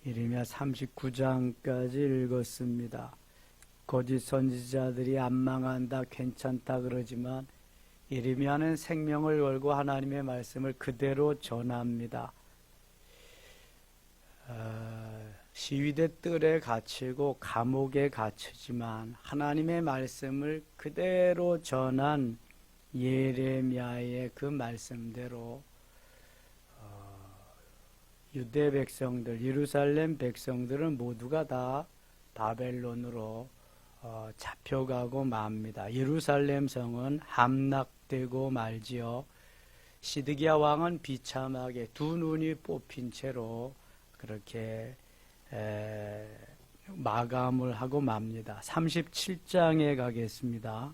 예레미야 39장까지 읽었습니다. 거짓 선지자들이 안 망한다, 괜찮다 그러지만 예레미야는 생명을 걸고 하나님의 말씀을 그대로 전합니다. 시위대 뜰에 갇히고 감옥에 갇히지만 하나님의 말씀을 그대로 전한 예레미야의 그 말씀대로 유대 백성들, 예루살렘 백성들은 모두가 다 바벨론으로 잡혀가고 맙니다. 예루살렘 성은 함락되고 말지요. 시드기야 왕은 비참하게 두 눈이 뽑힌 채로 그렇게 마감을 하고 맙니다. 37장에 가겠습니다.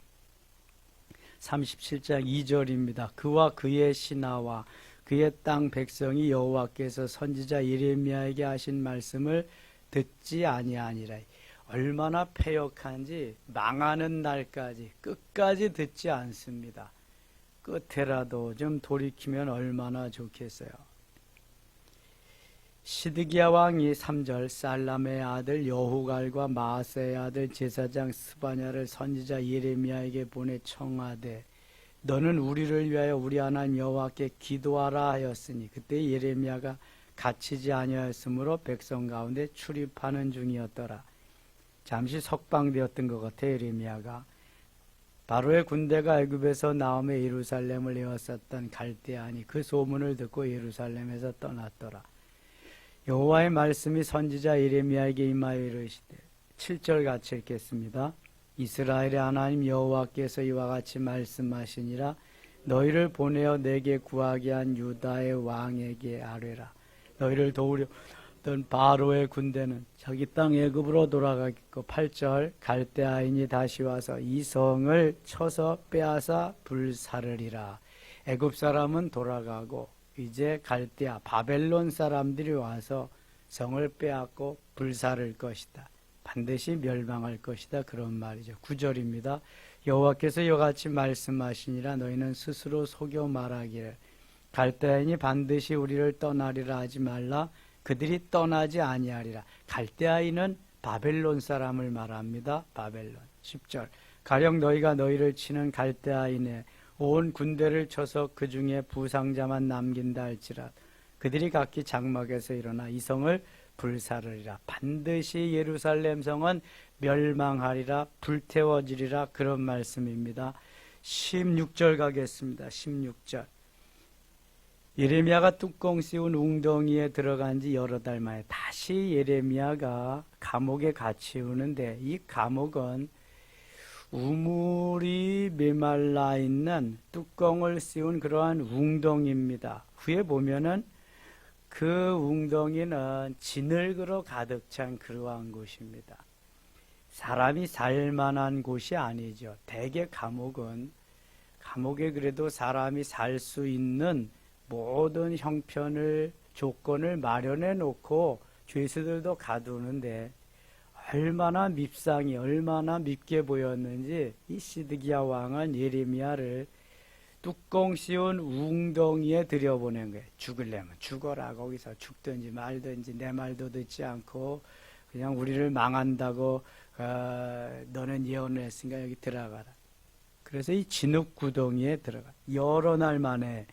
37장 2절입니다. 그와 그의 신하와 그의 땅 백성이 여호와께서 선지자 예레미야에게 하신 말씀을 듣지 아니하니라. 얼마나 패역한지 망하는 날까지 끝까지 듣지 않습니다. 끝에라도 좀 돌이키면 얼마나 좋겠어요. 시드기야 왕이 3절 살람의 아들 여후갈과 마아세의 아들 제사장 스바냐를 선지자 예레미야에게 보내 청하되 너는 우리를 위하여 우리 하나님 여호와께 기도하라 하였으니 그때 예레미야가 갇히지 아니하였으므로 백성 가운데 출입하는 중이었더라. 잠시 석방되었던 것 같아. 예레미야가 바로의 군대가 애굽에서 나오며 예루살렘을 에워쌌던 갈대아니 그 소문을 듣고 예루살렘에서 떠났더라. 여호와의 말씀이 선지자 예레미야에게 임하여 이르시되 7절 같이 읽겠습니다. 이스라엘의 하나님 여호와께서 이와 같이 말씀하시니라. 너희를 보내어 내게 구하게 한 유다의 왕에게 아뢰라. 너희를 도우려 던 바로의 군대는 자기 땅 애굽으로 돌아가겠고 8절 갈대아인이 다시 와서 이 성을 쳐서 빼앗아 불사르리라. 애굽 사람은 돌아가고 이제 갈대아 바벨론 사람들이 와서 성을 빼앗고 불사를 것이다. 반드시 멸망할 것이다. 그런 말이죠. 9절입니다. 여호와께서 이같이 말씀하시니라. 너희는 스스로 속여 말하기를 갈대아인이 반드시 우리를 떠나리라 하지 말라. 그들이 떠나지 아니하리라. 갈대아인은 바벨론 사람을 말합니다. 바벨론. 10절 가령 너희가 너희를 치는 갈대아인의 온 군대를 쳐서 그 중에 부상자만 남긴다 할지라 그들이 각기 장막에서 일어나 이 성을 불사르리라. 반드시 예루살렘 성은 멸망하리라. 불태워지리라. 그런 말씀입니다. 16절 가겠습니다. 16절 예레미야가 뚜껑 씌운 웅덩이에 들어간 지 여러 달 만에 다시 예레미야가 감옥에 갇히우는데 이 감옥은 우물이 메말라 있는 뚜껑을 씌운 그러한 웅덩이입니다. 후에 보면은 그 웅덩이는 진흙으로 가득 찬 그러한 곳입니다. 사람이 살만한 곳이 아니죠. 대개 감옥에 그래도 사람이 살 수 있는 모든 형편을 조건을 마련해 놓고 죄수들도 가두는데 얼마나 밉상이 얼마나 밉게 보였는지 이 시드기야 왕은 예레미야를 뚜껑 씌운 웅덩이에 들여보낸 거예요. 죽으려면 죽어라. 거기서 죽든지 말든지 내 말도 듣지 않고 그냥 우리를 망한다고 너는 예언을 했으니까 여기 들어가라. 그래서 이 진흙 구덩이에 들어가. 여러 날 만에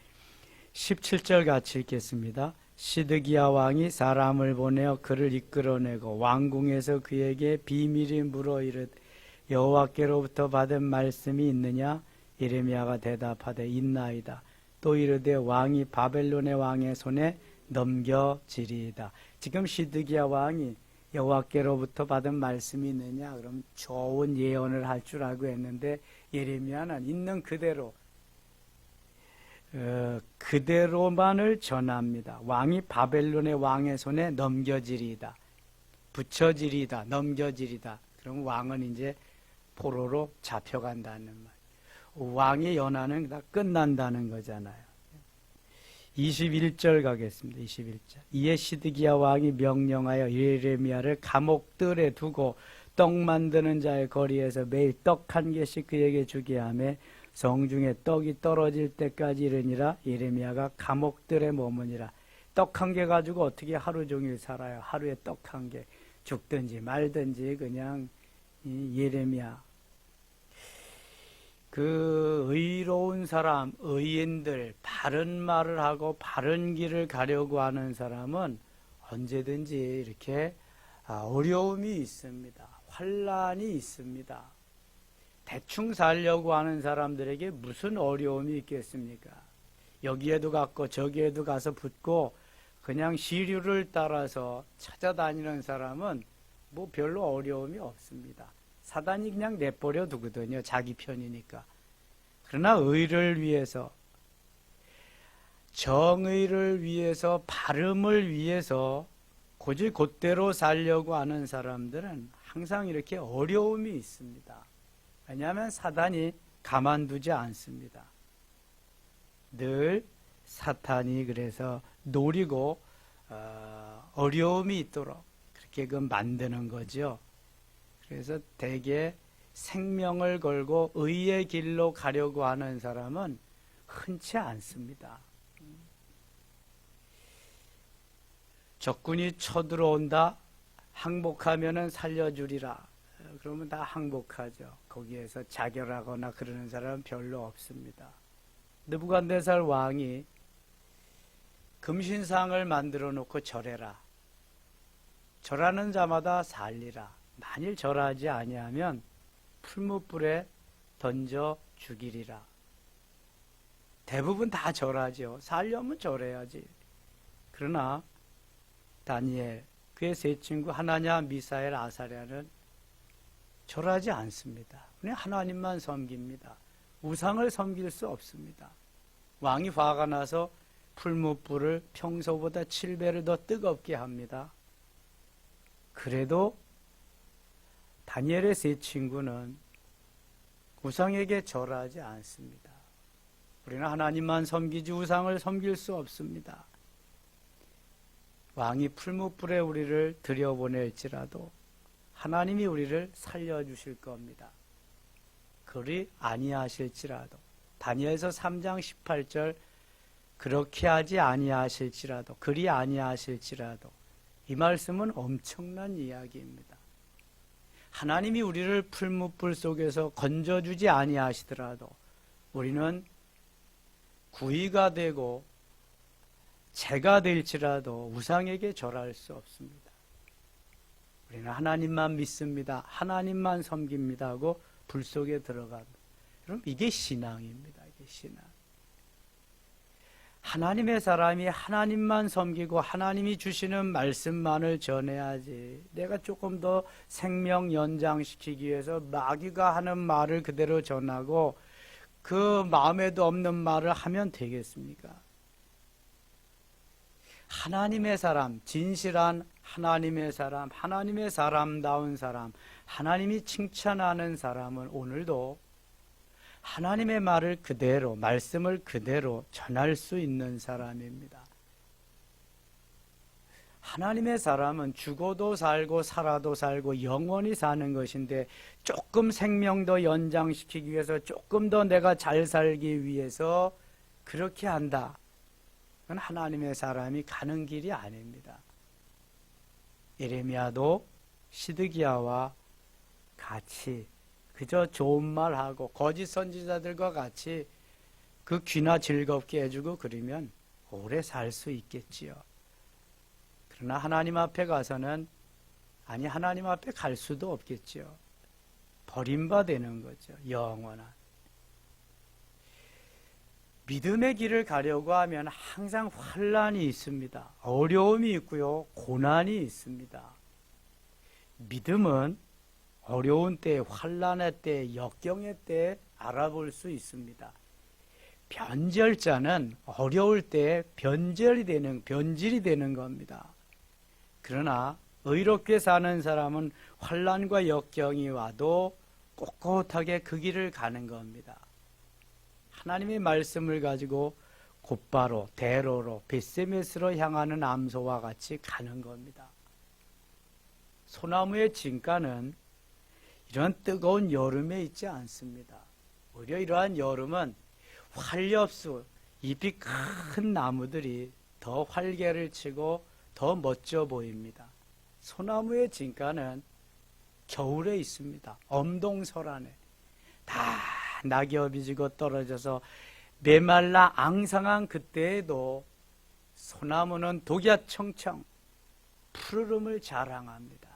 17절 같이 읽겠습니다. 시드기야 왕이 사람을 보내어 그를 이끌어내고 왕궁에서 그에게 비밀이 물어 이르되 여호와께로부터 받은 말씀이 있느냐? 예레미야가 대답하되 있나이다. 또 이르되 왕이 바벨론의 왕의 손에 넘겨지리이다. 지금 시드기야 왕이 여호와께로부터 받은 말씀이 있느냐? 그럼 좋은 예언을 할 줄 알고 했는데 예레미야는 있는 그대로 그대로만을 전합니다. 왕이 바벨론의 왕의 손에 넘겨지리이다. 붙여지리이다. 넘겨지리다. 그럼 왕은 이제 포로로 잡혀간다는 말. 왕의 연하는 다 끝난다는 거잖아요. 21절 가겠습니다. 21절. 이에 시드기야 왕이 명령하여 예레미야를 감옥들에 두고 떡 만드는 자의 거리에서 매일 떡 한 개씩 그에게 주게 하며 성중에 떡이 떨어질 때까지 이르니라. 예레미야가 감옥들에 머무니라. 떡 한 개 가지고 어떻게 하루 종일 살아요? 하루에 떡 한 개. 죽든지 말든지 그냥 예레미야. 그 의로운 사람, 의인들, 바른 말을 하고 바른 길을 가려고 하는 사람은 언제든지 이렇게 어려움이 있습니다. 환란이 있습니다. 대충 살려고 하는 사람들에게 무슨 어려움이 있겠습니까? 여기에도 갔고 저기에도 가서 붙고 그냥 시류를 따라서 찾아다니는 사람은 뭐 별로 어려움이 없습니다. 사단이 그냥 내버려 두거든요. 자기 편이니까. 그러나 의를 위해서, 정의를 위해서, 바름을 위해서 고지 곧대로 살려고 하는 사람들은 항상 이렇게 어려움이 있습니다. 왜냐하면 사단이 가만두지 않습니다. 늘 사탄이 그래서 노리고 어려움이 있도록 그렇게 만드는 거죠. 그래서 대개 생명을 걸고 의의 길로 가려고 하는 사람은 흔치 않습니다. 적군이 쳐들어온다, 항복하면은 살려주리라. 그러면 다 항복하죠. 거기에서 자결하거나 그러는 사람은 별로 없습니다. 느부갓네살 왕이 금신상을 만들어 놓고 절해라. 절하는 자마다 살리라. 만일 절하지 아니하면 풀무불에 던져 죽이리라. 대부분 다 절하죠. 살려면 절해야지. 그러나 다니엘, 그의 세 친구 하나냐, 미사엘, 아사랴는 절하지 않습니다. 그냥 하나님만 섬깁니다. 우상을 섬길 수 없습니다. 왕이 화가 나서 풀무불을 평소보다 7배를 더 뜨겁게 합니다. 그래도 다니엘의 세 친구는 우상에게 절하지 않습니다. 우리는 하나님만 섬기지 우상을 섬길 수 없습니다. 왕이 풀무불에 우리를 들여보낼지라도 하나님이 우리를 살려주실 겁니다. 그리 아니하실지라도, 다니엘서 3장 18절, 그렇게 하지 아니하실지라도, 그리 아니하실지라도, 이 말씀은 엄청난 이야기입니다. 하나님이 우리를 풀무불 속에서 건져주지 아니하시더라도 우리는 구이가 되고 재가 될지라도 우상에게 절할 수 없습니다. 우리는 하나님만 믿습니다. 하나님만 섬깁니다 하고 불 속에 들어갑니다. 그럼 이게 신앙입니다. 이게 신앙. 하나님의 사람이 하나님만 섬기고 하나님이 주시는 말씀만을 전해야지, 내가 조금 더 생명 연장시키기 위해서 마귀가 하는 말을 그대로 전하고 그 마음에도 없는 말을 하면 되겠습니까? 하나님의 사람, 진실한 하나님의 사람, 하나님의 사람다운 사람, 하나님이 칭찬하는 사람은 오늘도 하나님의 말을 그대로, 말씀을 그대로 전할 수 있는 사람입니다. 하나님의 사람은 죽어도 살고 살아도 살고 영원히 사는 것인데, 조금 생명 더 연장시키기 위해서, 조금 더 내가 잘 살기 위해서 그렇게 한다. 그건 하나님의 사람이 가는 길이 아닙니다. 예레미야도 시드기야와 같이 그저 좋은 말하고 거짓 선지자들과 같이 그 귀나 즐겁게 해주고 그러면 오래 살 수 있겠지요. 그러나 하나님 앞에 가서는, 아니 하나님 앞에 갈 수도 없겠지요. 버림받는 거죠. 영원한. 믿음의 길을 가려고 하면 항상 환란이 있습니다. 어려움이 있고요. 고난이 있습니다. 믿음은 어려운 때, 환란의 때, 역경의 때 알아볼 수 있습니다. 변절자는 어려울 때 변질이 되는 겁니다. 그러나 의롭게 사는 사람은 환란과 역경이 와도 꼿꼿하게 그 길을 가는 겁니다. 하나님의 말씀을 가지고 곧바로 대로로 벳세메스로 향하는 암소와 같이 가는 겁니다. 소나무의 진가는 이런 뜨거운 여름에 있지 않습니다. 오히려 이러한 여름은 활엽수, 잎이 큰 나무들이 더 활개를 치고 더 멋져 보입니다. 소나무의 진가는 겨울에 있습니다. 엄동설안에 다 낙엽이 지고 떨어져서 메말라 앙상한 그때에도 소나무는 독야청청 푸르름을 자랑합니다.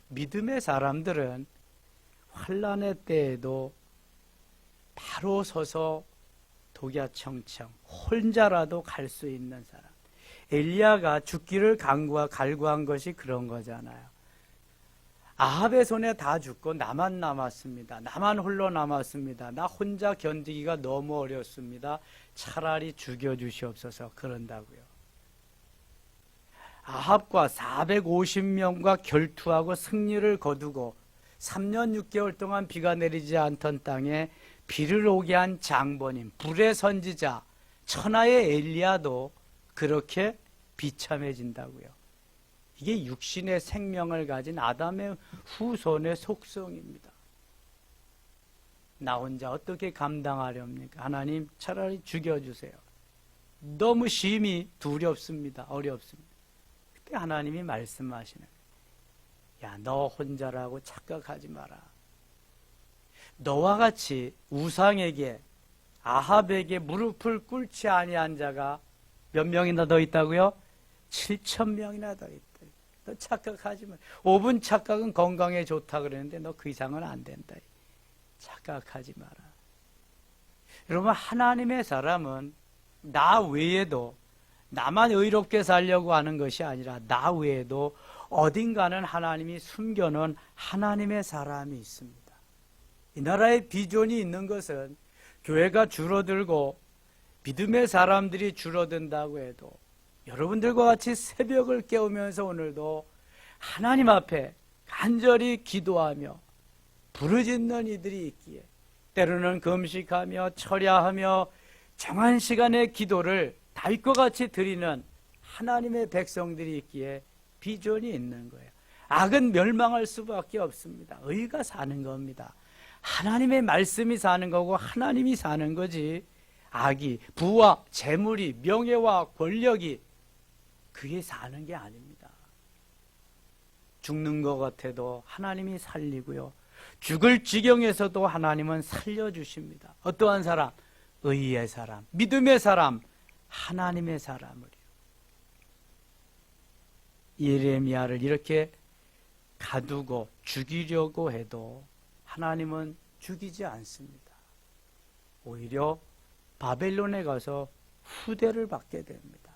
믿음의 사람들은 환난의 때에도 바로 서서 독야청청 혼자라도 갈 수 있는 사람. 엘리야가 죽기를 갈구한 것이 그런 거잖아요. 아합의 손에 다 죽고 나만 남았습니다. 나만 홀로 남았습니다. 나 혼자 견디기가 너무 어렵습니다. 차라리 죽여주시옵소서 그런다고요. 아합과 450명과 결투하고 승리를 거두고 3년 6개월 동안 비가 내리지 않던 땅에 비를 오게 한 장본인, 불의 선지자, 천하의 엘리야도 그렇게 비참해진다고요. 이게 육신의 생명을 가진 아담의 후손의 속성입니다. 나 혼자 어떻게 감당하렵니까? 하나님 차라리 죽여주세요. 너무 심히 두렵습니다. 어렵습니다. 그때 하나님이 말씀하시는 거예요. 야, 너 혼자라고 착각하지 마라. 너와 같이 우상에게 아합에게 무릎을 꿇지 아니한 자가 몇 명이나 더 있다고요? 7,000명이나 더 있다. 너 착각하지 마. 5분 착각은 건강에 좋다 그러는데 너 그 이상은 안 된다. 착각하지 마라. 여러분, 하나님의 사람은 나 외에도 나만 의롭게 살려고 하는 것이 아니라 나 외에도 어딘가는 하나님이 숨겨놓은 하나님의 사람이 있습니다. 이 나라에 비전이 있는 것은 교회가 줄어들고 믿음의 사람들이 줄어든다고 해도 여러분들과 같이 새벽을 깨우면서 오늘도 하나님 앞에 간절히 기도하며 부르짖는 이들이 있기에 때로는 금식하며 철야하며 정한 시간의 기도를 다윗과 같이 드리는 하나님의 백성들이 있기에 비전이 있는 거예요. 악은 멸망할 수밖에 없습니다. 의가 사는 겁니다. 하나님의 말씀이 사는 거고 하나님이 사는 거지, 악이, 부와 재물이, 명예와 권력이 그게 사는 게 아닙니다. 죽는 것 같아도 하나님이 살리고요, 죽을 지경에서도 하나님은 살려주십니다. 어떠한 사람? 의의 사람, 믿음의 사람, 하나님의 사람을요. 예레미야를 이렇게 가두고 죽이려고 해도 하나님은 죽이지 않습니다. 오히려 바벨론에 가서 후대를 받게 됩니다.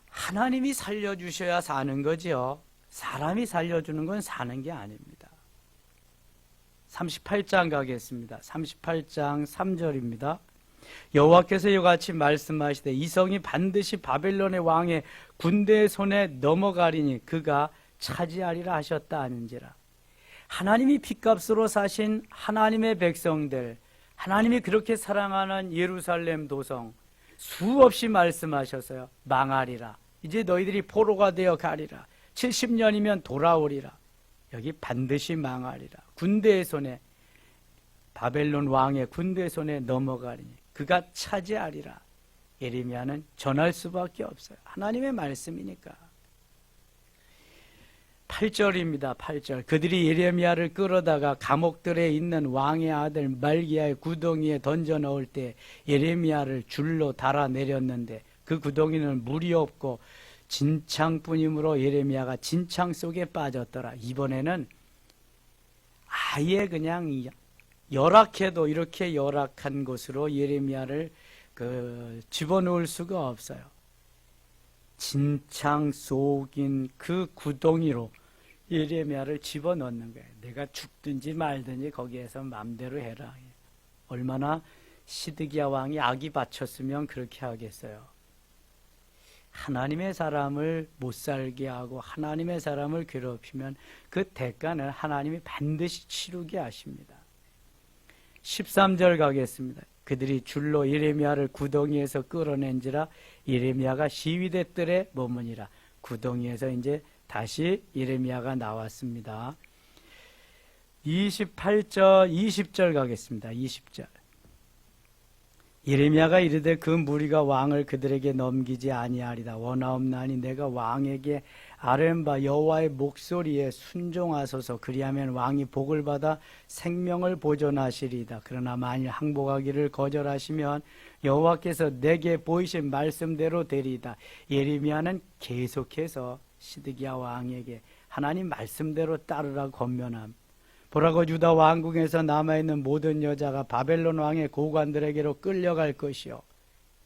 하나님이 살려주셔야 사는 거지요. 사람이 살려주는 건 사는 게 아닙니다. 38장 가겠습니다. 38장 3절입니다. 여호와께서 이같이 말씀하시되 이 성이 반드시 바벨론의 왕의 군대의 손에 넘어가리니 그가 차지하리라 하셨다 하는지라. 하나님이 핏값으로 사신 하나님의 백성들, 하나님이 그렇게 사랑하는 예루살렘 도성 수없이 말씀하셔서요, 망하리라. 이제 너희들이 포로가 되어 가리라. 70년이면 돌아오리라. 여기 반드시 망하리라. 군대의 손에, 바벨론 왕의 군대의 손에 넘어가리니 그가 차지하리라. 예레미야는 전할 수밖에 없어요. 하나님의 말씀이니까. 8절입니다. 8절. 그들이 예레미야를 끌어다가 감옥들에 있는 왕의 아들 말기야의 구덩이에 던져 넣을 때 예레미야를 줄로 달아 내렸는데 그 구덩이는 물이 없고 진창뿐이므로 예레미야가 진창 속에 빠졌더라. 이번에는 아예 그냥 열악해도 이렇게 열악한 곳으로 예레미야를 집어넣을 수가 없어요. 진창 속인 그 구덩이로 예레미야를 집어넣는 거예요. 내가 죽든지 말든지 거기에서 마음대로 해라. 얼마나 시드기야 왕이 악이 받쳤으면 그렇게 하겠어요. 하나님의 사람을 못 살게 하고 하나님의 사람을 괴롭히면 그 대가는 하나님이 반드시 치르게 하십니다. 13절 가겠습니다. 그들이 줄로 예레미야를 구덩이에서 끌어낸지라 예레미야가 시위대 뜰에 머무니라. 구덩이에서 이제 다시 예레미야가 나왔습니다. 28절 20절 가겠습니다. 20절. 예레미야가 이르되 그 무리가 왕을 그들에게 넘기지 아니하리다. 원하옵나니 내가 왕에게 아뢰는 바 여호와의 목소리에 순종하소서. 그리하면 왕이 복을 받아 생명을 보존하시리이다. 그러나 만일 항복하기를 거절하시면 여호와께서 내게 보이신 말씀대로 되리이다. 예레미야는 계속해서 시드기야 왕에게 하나님 말씀대로 따르라 권면함. 보라고 유다 왕궁에서 남아있는 모든 여자가 바벨론 왕의 고관들에게로 끌려갈 것이요.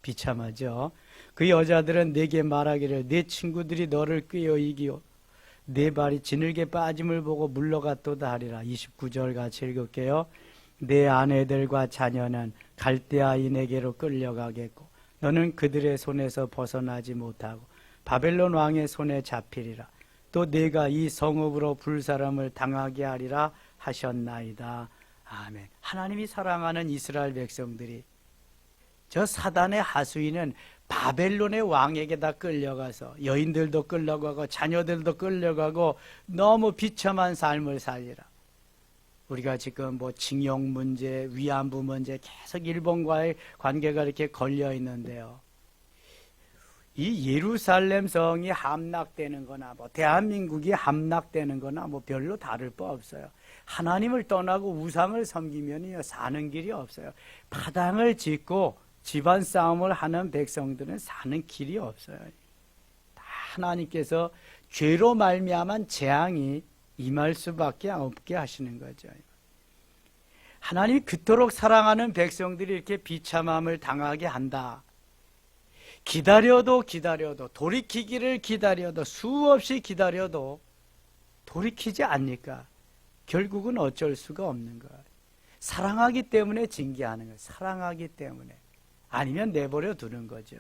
비참하죠. 그 여자들은 내게 말하기를 내 친구들이 너를 꾀어 이기오 내 발이 지늘게 빠짐을 보고 물러갔도다 하리라. 29절 같이 읽을게요. 내 아내들과 자녀는 갈대아인에게로 끌려가겠고 너는 그들의 손에서 벗어나지 못하고 바벨론 왕의 손에 잡히리라. 또 내가 이 성읍으로 불사람을 당하게 하리라 하셨나이다. 아멘. 하나님이 사랑하는 이스라엘 백성들이 저 사단의 하수인은 바벨론의 왕에게 다 끌려가서 여인들도 끌려가고 자녀들도 끌려가고 너무 비참한 삶을 살리라. 우리가 지금 뭐 징용 문제, 위안부 문제 계속 일본과의 관계가 이렇게 걸려 있는데요. 이 예루살렘 성이 함락되는 거나 뭐 대한민국이 함락되는 거나 뭐 별로 다를 바 없어요. 하나님을 떠나고 우상을 섬기면요 사는 길이 없어요. 파당을 짓고 집안 싸움을 하는 백성들은 사는 길이 없어요. 다 하나님께서 죄로 말미암은 재앙이 임할 수밖에 없게 하시는 거죠. 하나님이 그토록 사랑하는 백성들이 이렇게 비참함을 당하게 한다. 기다려도 돌이키기를 기다려도 수없이 기다려도 돌이키지 않으니까 결국은 어쩔 수가 없는 거예요. 사랑하기 때문에 징계하는 거예요. 사랑하기 때문에. 아니면 내버려 두는 거죠.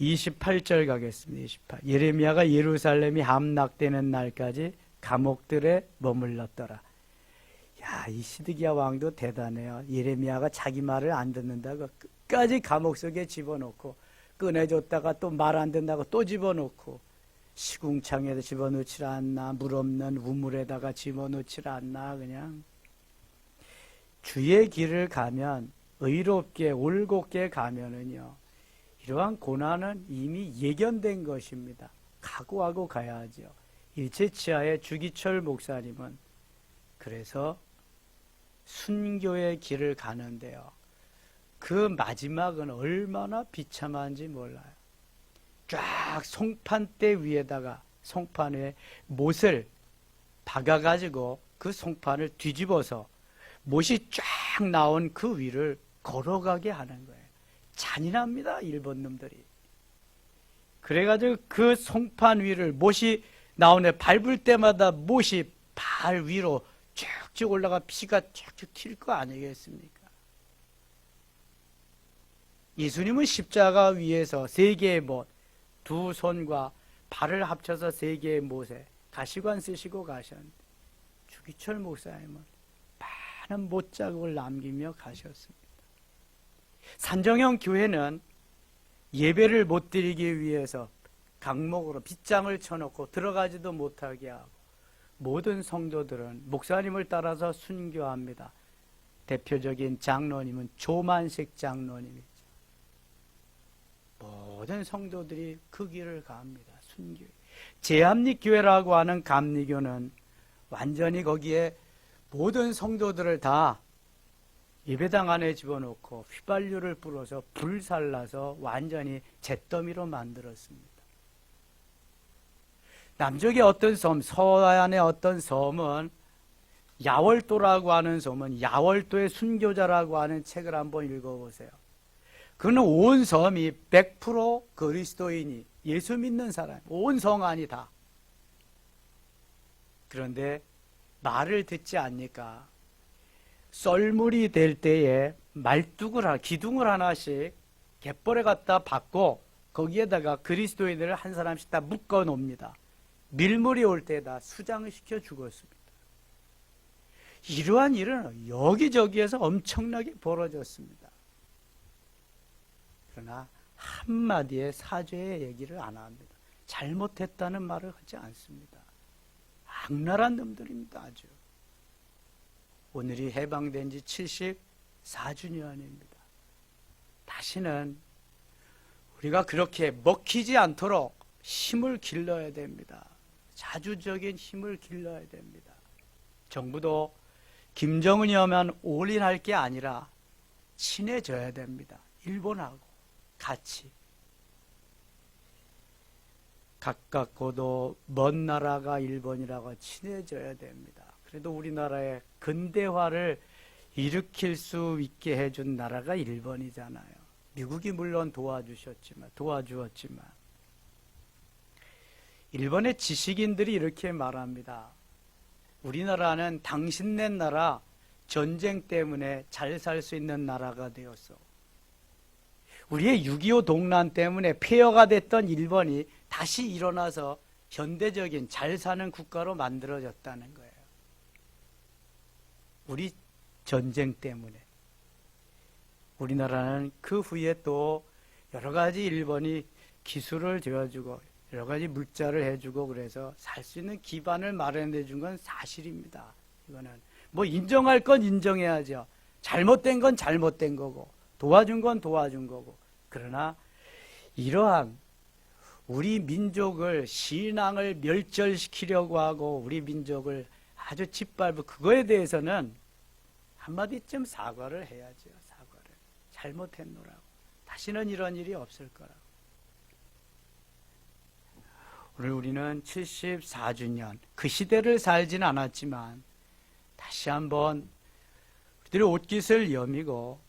28절 가겠습니다. 28. 예레미야가 예루살렘이 함락되는 날까지 감옥들에 머물렀더라. 야, 이 시드기야 왕도 대단해요. 예레미야가 자기 말을 안 듣는다고 끝까지 감옥 속에 집어넣고 꺼내줬다가 또 말 안 듣는다고 또 집어넣고 시궁창에도 집어넣질 않나, 물 없는 우물에다가 집어넣질 않나. 그냥 주의 길을 가면, 의롭게 올곧게 가면은요 이러한 고난은 이미 예견된 것입니다. 각오하고 가야죠. 일제치하의 주기철 목사님은 그래서 순교의 길을 가는데요, 그 마지막은 얼마나 비참한지 몰라요. 쫙 송판대 위에다가 송판 위에 못을 박아가지고 그 송판을 뒤집어서 못이 쫙 나온 그 위를 걸어가게 하는 거예요. 잔인합니다, 일본 놈들이. 그래가지고 그 송판 위를 못이 나오네 밟을 때마다 못이 발 위로 쭉쭉 올라가 피가 쭉쭉 튈 거 아니겠습니까? 예수님은 십자가 위에서 세 개의 못, 두 손과 발을 합쳐서 세 개의 못에 가시관 쓰시고 가셨는데 주기철 목사님은 많은 못자국을 남기며 가셨습니다. 산정형 교회는 예배를 못 드리기 위해서 강목으로 빗장을 쳐놓고 들어가지도 못하게 하고 모든 성도들은 목사님을 따라서 순교합니다. 대표적인 장로님은 조만식 장로님이죠. 모든 성도들이 그 길을 갑니다. 순교. 제합리교회라고 하는 감리교는 완전히 거기에 모든 성도들을 다 예배당 안에 집어넣고 휘발유를 불어서 불살라서 완전히 잿더미로 만들었습니다. 남쪽의 어떤 섬, 서안의 어떤 섬은 야월도라고 하는 섬은 야월도의 순교자라고 하는 책을 한번 읽어보세요. 그는 온 섬이 100% 그리스도인이 예수 믿는 사람, 온 성 안이 다. 그런데 말을 듣지 않으니까 썰물이 될 때에 기둥을 하나씩 갯벌에 갖다 박고 거기에다가 그리스도인들을 한 사람씩 다 묶어 놓습니다. 밀물이 올 때다 수장을 시켜 죽었습니다. 이러한 일은 여기저기에서 엄청나게 벌어졌습니다. 그러나 한마디의 사죄의 얘기를 안 합니다. 잘못했다는 말을 하지 않습니다. 악랄한 놈들입니다. 아주. 오늘이 해방된 지 4주년입니다. 다시는 우리가 그렇게 먹히지 않도록 힘을 길러야 됩니다. 자주적인 힘을 길러야 됩니다. 정부도 김정은이 오면 올인할 게 아니라 친해져야 됩니다. 일본하고 같이. 가깝고도 먼 나라가 일본이라고 친해져야 됩니다. 그래도 우리나라의 근대화를 일으킬 수 있게 해준 나라가 일본이잖아요. 미국이 물론 도와주었지만 일본의 지식인들이 이렇게 말합니다. 우리나라는 당신네 나라 전쟁 때문에 잘 살 수 있는 나라가 되었어. 우리의 6.25 동란 때문에 폐허가 됐던 일본이 다시 일어나서 현대적인 잘 사는 국가로 만들어졌다는 거예요. 우리 전쟁 때문에. 우리나라는 그 후에 또 여러 가지 일본이 기술을 되어주고 여러 가지 물자를 해주고 그래서 살 수 있는 기반을 마련해 준 건 사실입니다. 이거는 뭐 인정할 건 인정해야죠. 잘못된 건 잘못된 거고 도와준 건 도와준 거고. 그러나 이러한 우리 민족을 신앙을 멸절시키려고 하고 우리 민족을 아주 짓밟고 그거에 대해서는 한마디쯤 사과를 해야죠. 사과를. 잘못했노라고. 다시는 이런 일이 없을 거라고. 오늘 우리는 74주년 그 시대를 살지는 않았지만 다시 한번 우리들의 옷깃을 여미고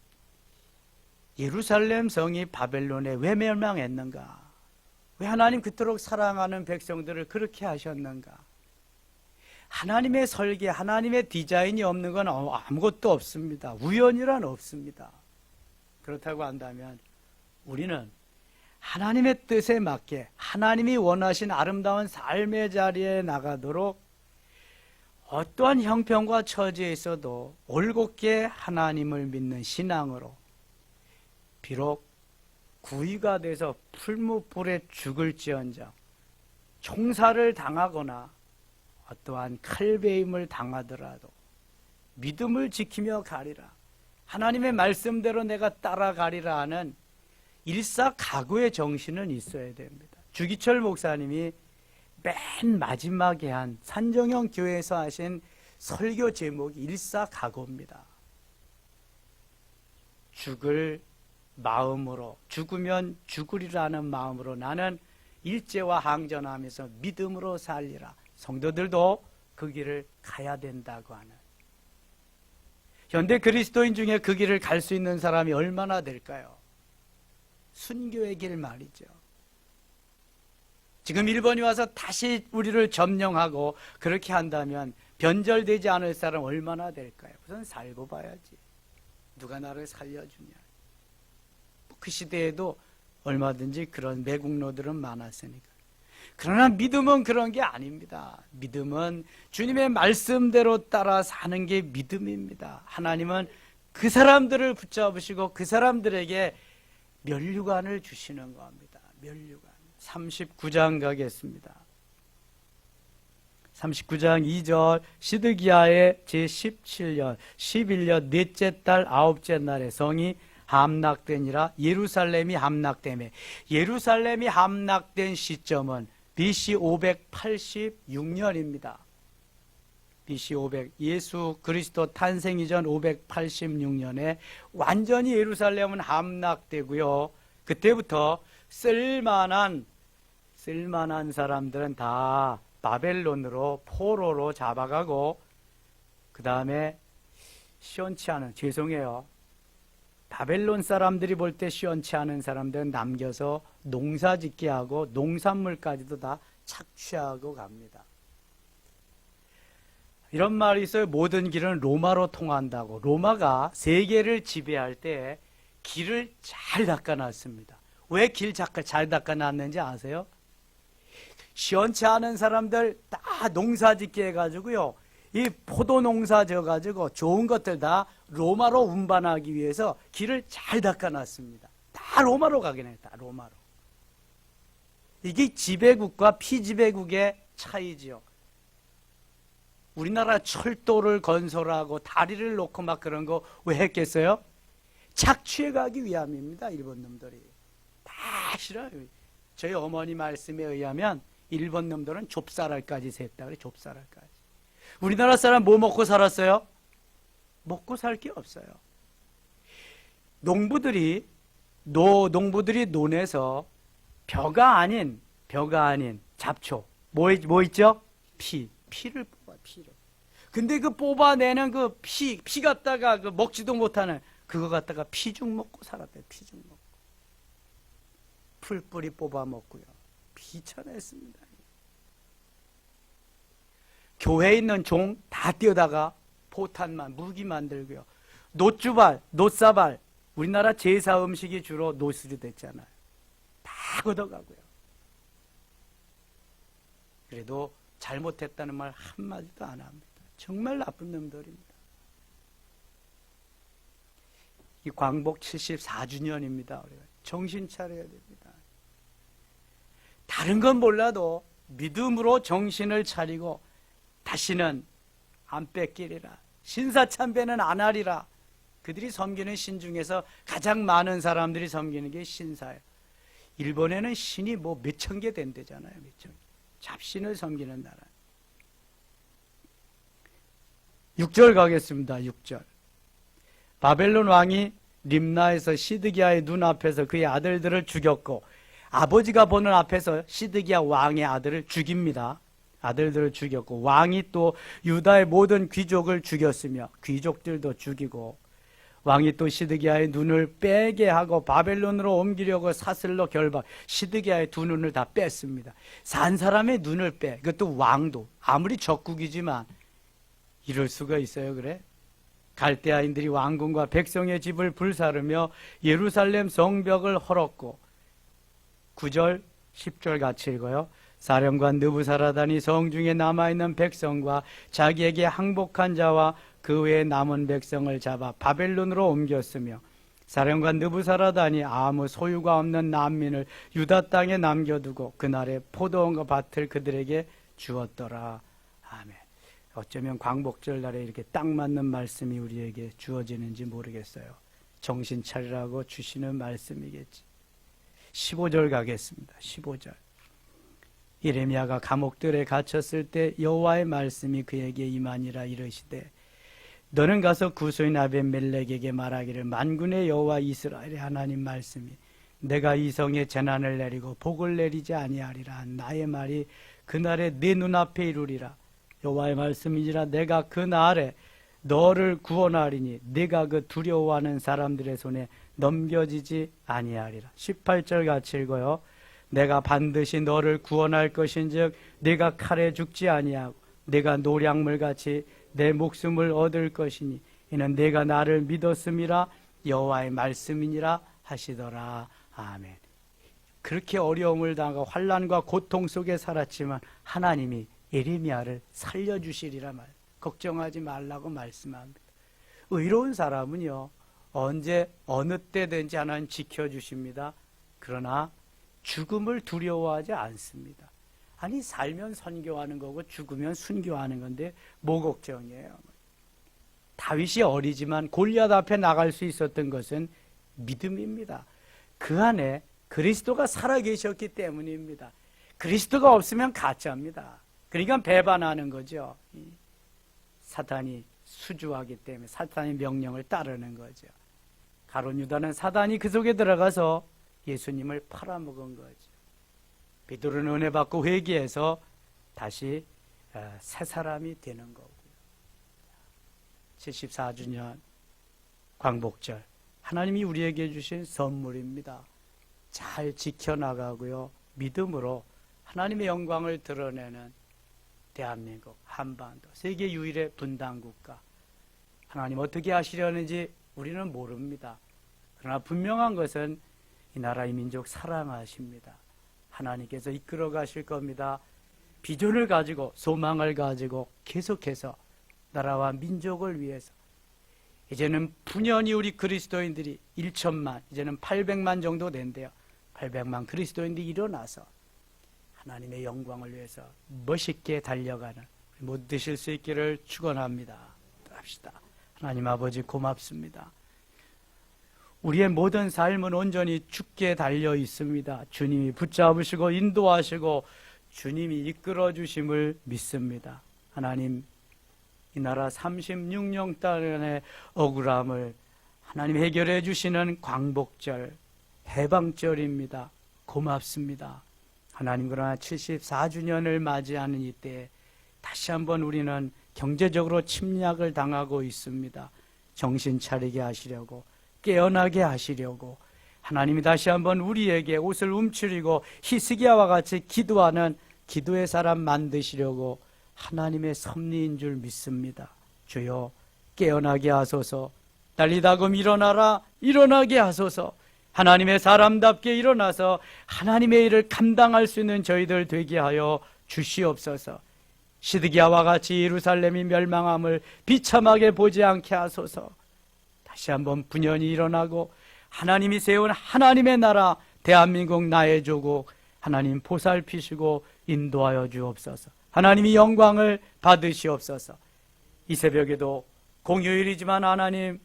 예루살렘 성이 바벨론에 왜 멸망했는가? 왜 하나님 그토록 사랑하는 백성들을 그렇게 하셨는가? 하나님의 설계, 하나님의 디자인이 없는 건 아무것도 없습니다. 우연이란 없습니다. 그렇다고 한다면 우리는 하나님의 뜻에 맞게 하나님이 원하신 아름다운 삶의 자리에 나가도록 어떠한 형편과 처지에 있어도 올곧게 하나님을 믿는 신앙으로 비록 구이가 돼서 풀무불에 죽을지언정 총살을 당하거나 어떠한 칼베임을 당하더라도 믿음을 지키며 가리라. 하나님의 말씀대로 내가 따라가리라 하는 일사각오의 정신은 있어야 됩니다. 주기철 목사님이 맨 마지막에 한 산정형 교회에서 하신 설교 제목이 일사각오입니다. 죽을 마음으로, 죽으면 죽으리라는 마음으로 나는 일제와 항전하면서 믿음으로 살리라. 성도들도 그 길을 가야 된다고 하는. 현대 그리스도인 중에 그 길을 갈 수 있는 사람이 얼마나 될까요? 순교의 길 말이죠. 지금 일본이 와서 다시 우리를 점령하고 그렇게 한다면 변절되지 않을 사람 얼마나 될까요? 우선 살고 봐야지. 누가 나를 살려주냐. 그 시대에도 얼마든지 그런 매국노들은 많았으니까. 그러나 믿음은 그런 게 아닙니다. 믿음은 주님의 말씀대로 따라 사는 게 믿음입니다. 하나님은 그 사람들을 붙잡으시고 그 사람들에게 면류관을 주시는 겁니다. 면류관. 39장 가겠습니다. 39장 2절 시드기야의 제17년 11년 넷째 달 아홉째 날에 성이 함락되니라. 예루살렘이 함락되매. 예루살렘이 함락된 시점은 BC 586년입니다. BC 500 예수 그리스도 탄생 이전 586년에 완전히 예루살렘은 함락되고요. 그때부터 쓸만한 사람들은 다 바벨론으로 포로로 잡아가고 그 다음에 시원치 않은, 죄송해요, 바벨론 사람들이 볼 때 시원치 않은 사람들은 남겨서 농사 짓게 하고 농산물까지도 다 착취하고 갑니다. 이런 말이 있어요. 모든 길은 로마로 통한다고. 로마가 세계를 지배할 때 길을 잘 닦아놨습니다. 왜 길 잘 닦아놨는지 아세요? 시원치 않은 사람들 다 농사 짓게 해가지고요, 이 포도 농사 져가지고 좋은 것들 다 로마로 운반하기 위해서 길을 잘 닦아놨습니다. 다 로마로 가긴 했다. 로마로. 이게 지배국과 피지배국의 차이지요. 우리나라 철도를 건설하고 다리를 놓고 막 그런 거 왜 했겠어요? 착취해 가기 위함입니다. 일본 놈들이 다 싫어요. 저희 어머니 말씀에 의하면 일본 놈들은 좁쌀알까지 셌다 그래. 좁쌀알까지. 우리나라 사람 뭐 먹고 살았어요? 먹고 살 게 없어요. 농부들이 논에서 벼가 아닌 잡초 뭐 있죠? 피를 뽑아. 피를. 근데 그 뽑아내는 그 피 갖다가 그 먹지도 못하는 그거 갖다가 피죽 먹고 살았대요. 피죽 먹고. 풀뿌리 뽑아 먹고요. 비천했습니다. 교회에 있는 종 다 뛰어다가 포탄만 무기 만들고요. 노사발 우리나라 제사 음식이 주로 노술이 됐잖아요. 다 걷어가고요. 그래도 잘못했다는 말 한마디도 안 합니다. 정말 나쁜 놈들입니다. 이 광복 74주년입니다. 정신 차려야 됩니다. 다른 건 몰라도 믿음으로 정신을 차리고 다시는 안 뺏기리라. 신사참배는 안 하리라. 그들이 섬기는 신 중에서 가장 많은 사람들이 섬기는 게 신사예요. 일본에는 신이 뭐 몇천 개 된대잖아요. 몇천 개. 잡신을 섬기는 나라. 6절 가겠습니다. 6절. 바벨론 왕이 림나에서 시드기야의 눈앞에서 그의 아들들을 죽였고 아버지가 보는 앞에서 시드기야 왕의 아들을 죽입니다. 아들들을 죽였고 왕이 또 유다의 모든 귀족을 죽였으며 귀족들도 죽이고 왕이 또 시드기야의 눈을 빼게 하고 바벨론으로 옮기려고 사슬로 결박. 시드기야의 두 눈을 다 뺐습니다. 산 사람의 눈을 빼. 그것도 왕도. 아무리 적국이지만 이럴 수가 있어요. 그래? 갈대아인들이 왕궁과 백성의 집을 불사르며 예루살렘 성벽을 헐었고 9절 10절 같이 읽어요. 사령관 느부사라단이 성중에 남아있는 백성과 자기에게 항복한 자와 그 외에 남은 백성을 잡아 바벨론으로 옮겼으며 사령관 느부사라단이 아무 소유가 없는 난민을 유다 땅에 남겨두고 그날에 포도원과 밭을 그들에게 주었더라. 아멘. 어쩌면 광복절 날에 이렇게 딱 맞는 말씀이 우리에게 주어지는지 모르겠어요. 정신 차리라고 주시는 말씀이겠지. 15절 가겠습니다. 15절. 예레미야가 감옥들에 갇혔을 때 여호와의 말씀이 그에게 임하니라. 이르시되 너는 가서 구소인 아벤멜렉에게 말하기를 만군의 여호와 이스라엘의 하나님 말씀이 내가 이 성에 재난을 내리고 복을 내리지 아니하리라. 나의 말이 그날에 네 눈앞에 이루리라. 여호와의 말씀이니라. 내가 그날에 너를 구원하리니 네가 그 두려워하는 사람들의 손에 넘겨지지 아니하리라. 18절 같이 읽어요. 내가 반드시 너를 구원할 것인즉 네가 칼에 죽지 아니하고 네가 노량물같이 내 목숨을 얻을 것이니 이는 내가 나를 믿었음이라. 여호와의 말씀이니라 하시더라. 아멘. 그렇게 어려움을 당하고 환난과 고통 속에 살았지만 하나님이 예레미야를 살려주시리라 말. 걱정하지 말라고 말씀합니다. 의로운 사람은요 언제 어느 때든지 하나님 지켜주십니다. 그러나 죽음을 두려워하지 않습니다. 아니 살면 선교하는 거고 죽으면 순교하는 건데 뭐 걱정이에요. 다윗이 어리지만 골리앗 앞에 나갈 수 있었던 것은 믿음입니다. 그 안에 그리스도가 살아계셨기 때문입니다. 그리스도가 없으면 가짜입니다. 그러니까 배반하는 거죠. 사탄이 수주하기 때문에 사탄의 명령을 따르는 거죠. 가룟 유다는 사단이 그 속에 들어가서 예수님을 팔아먹은 거죠. 베드로는 은혜 받고 회개해서 다시 새 사람이 되는 거고요. 74주년 광복절 하나님이 우리에게 주신 선물입니다. 잘 지켜나가고요. 믿음으로 하나님의 영광을 드러내는 대한민국, 한반도, 세계 유일의 분단국가. 하나님 어떻게 하시려는지 우리는 모릅니다. 그러나 분명한 것은 이 나라 이 민족 사랑하십니다. 하나님께서 이끌어 가실 겁니다. 비전을 가지고 소망을 가지고 계속해서 나라와 민족을 위해서 이제는 분연히 우리 그리스도인들이 1천만 이제는 800만 정도 된대요. 800만 그리스도인들이 일어나서 하나님의 영광을 위해서 멋있게 달려가는 못 드실 수 있기를 축원합니다. 합시다. 하나님 아버지 고맙습니다. 우리의 모든 삶은 온전히 주께 달려 있습니다. 주님이 붙잡으시고 인도하시고 주님이 이끌어 주심을 믿습니다. 하나님, 이 나라 36년 동안의 억울함을 하나님 해결해 주시는 광복절, 해방절입니다. 고맙습니다. 하나님, 그러나 74주년을 맞이하는 이때 다시 한번 우리는 경제적으로 침략을 당하고 있습니다. 정신 차리게 하시려고, 깨어나게 하시려고 하나님이 다시 한번 우리에게 옷을 움츠리고 히스기야와 같이 기도하는 기도의 사람 만드시려고 하나님의 섭리인 줄 믿습니다. 주여 깨어나게 하소서. 달리다금 일어나라, 일어나게 하소서. 하나님의 사람답게 일어나서 하나님의 일을 감당할 수 있는 저희들 되게 하여 주시옵소서. 시드기야와 같이 예루살렘이 멸망함을 비참하게 보지 않게 하소서. 다시 한번 분연히 일어나고 하나님이 세운 하나님의 나라 대한민국 나의 조국 하나님 보살피시고 인도하여 주옵소서. 하나님이 영광을 받으시옵소서. 이 새벽에도 공휴일이지만 하나님,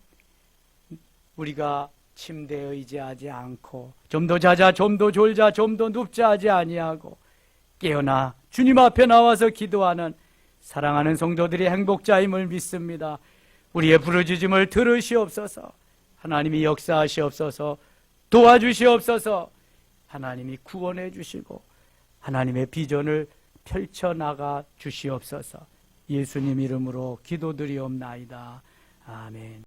우리가 침대에 의지하지 않고 좀 더 자자, 좀 더 졸자, 좀 더 눕자 하지 아니하고 깨어나 주님 앞에 나와서 기도하는 사랑하는 성도들이 행복자임을 믿습니다. 우리의 부르짖음을 들으시옵소서. 하나님이 역사하시옵소서. 도와주시옵소서. 하나님이 구원해 주시고 하나님의 비전을 펼쳐나가 주시옵소서. 예수님 이름으로 기도드리옵나이다. 아멘.